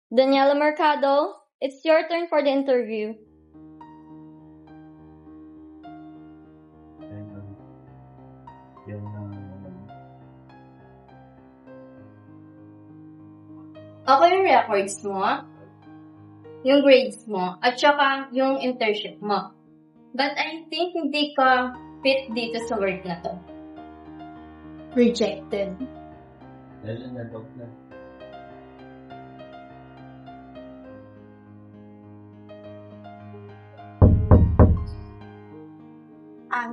Daniela Mercado, it's your turn for the interview. Okay yung records mo, yung grades mo, at saka yung internship mo. But I think hindi ka fit dito sa work na to. Rejected.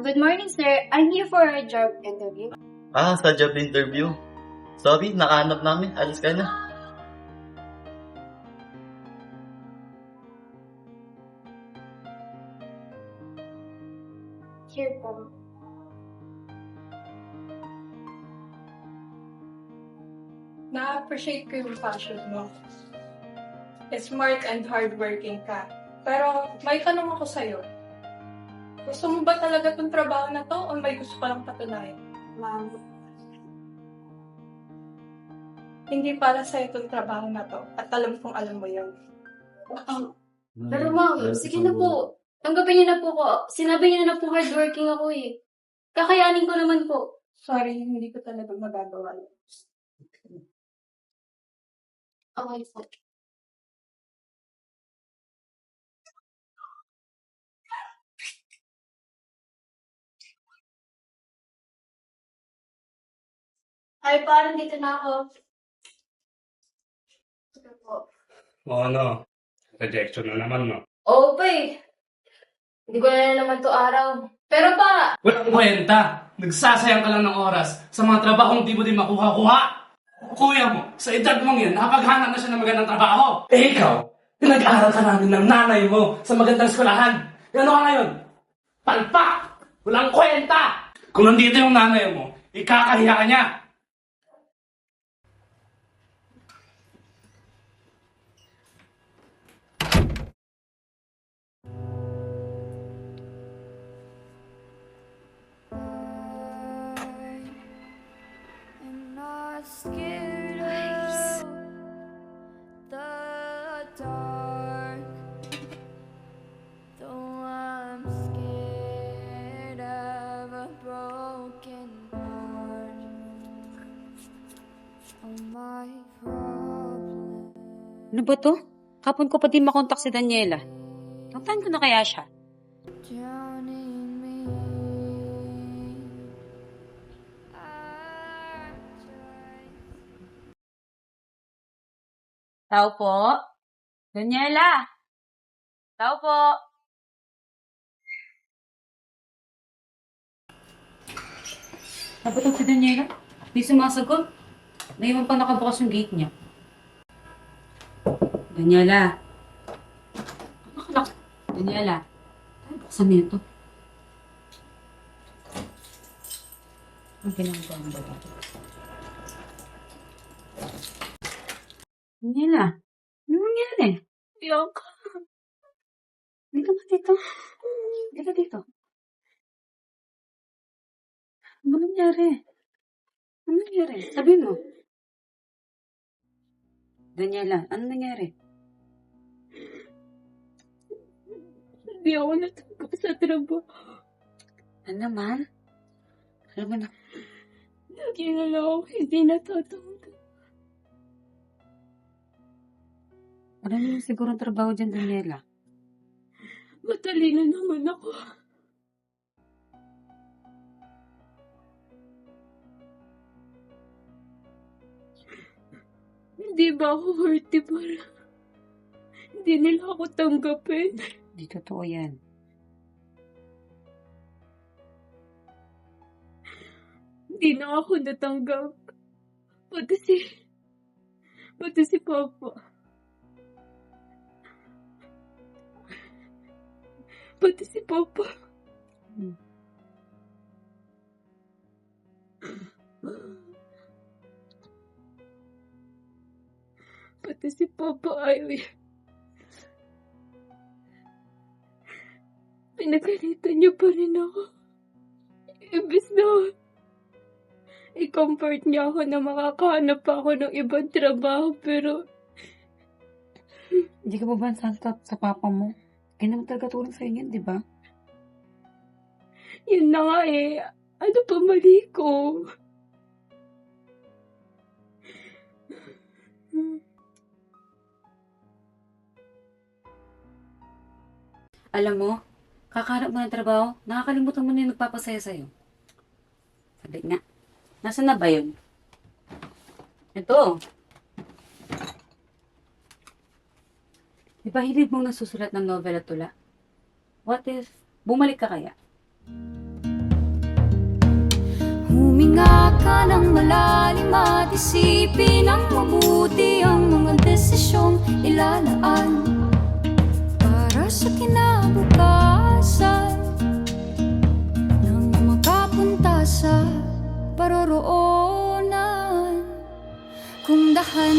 Good morning, sir. I'm here for a job interview. Sa job interview. Sorry, nakahanap namin. Alis ka na. Here po. Na-appreciate ko yung passion mo. Smart and hardworking ka. Pero may tanong ako sa'yo. Gusto mo ba talaga itong trabaho na to o may gusto ka lang patunayan? Ma'am. Hindi para sa'yo itong trabaho na to at alam kong alam mo yun. Pero ma'am, sige na po. Tanggapin niyo na po ko. Sinabi niyo na po hardworking ako eh. Kakayanin ko naman po. Sorry, hindi ko talaga magagawa yun. Okay po. Ay, parang dito na ako. Sige po. O ano, rejection na naman, no? Oo pa eh. Hindi ko na naman to araw. Pero pa! Walang kwenta! Nagsasayang ka lang ng oras sa mga trabahong di mo din makuha-kuha! Kuya mo, sa edad mong yan, nakapaghanap na siya ng magandang trabaho! Eh ikaw, pinag-aaral ka namin ng nanay mo sa magandang eskwelahan! Ano ka ngayon? Palpak! Walang kwenta! Kung nandito yung nanay mo, ikakahiya ka niya! Scared of the dark, though I'm scared of a broken heart. Oh, my problem. Ano ba to? Kapon ko pa din makontak si Daniela. Tantahan ko na kaya siya. Drowning me. I tried. Tao po? Daniela? Tao po? Napatog si Daniela? Di sumasagot. Naiwan pa nakabukas yung gate niya. Daniela? Nakalak. Daniela? Ay, buksan niyo ito. Ang ginagawa mo ba? Daniela? Ano nangyari? Bianca, Dito ka dito. Dito dito. Ano nangyari? Ano nangyari? Sabihin mo. Daniela, ano nangyari? hindi ako natanggap sa trabaho. Ano naman? Alam mo na. Lagi na lang ako hindi natatanggap. Ano naman siguro ang trabaho dyan, Daniela? Matalino naman ako. Hindi ba ako hurty para hindi nila ako tanggapin? Di totoo yan. Hindi na ako natanggap. Pati si Papa. Pati si Papa. Pati si Papa ayaw yan. Pinagalitan niya pa rin ako. Ibig na i-comfort niya ako na makakahanap pa ako ng ibang trabaho, pero Hindi ka ba ba sa papa mo? Kaya naman talaga tulong sa'yo yan, di ba? Yun na nga eh. Ano pa mali ko? Alam mo, kakahanap mo ng trabaho, nakakalimutan mo na yung nagpapasaya sa'yo. Sabi nga, nasaan na ba yun? Ito. Di ba hilig mong nasusulat ng novel at tula? What if, bumalik ka kaya? Huminga ka ng malalim at isipin ng mabuti ang mga desisyong ilalaan para sa kinabukasan nang makapunta sa paroroonan. Kung dahan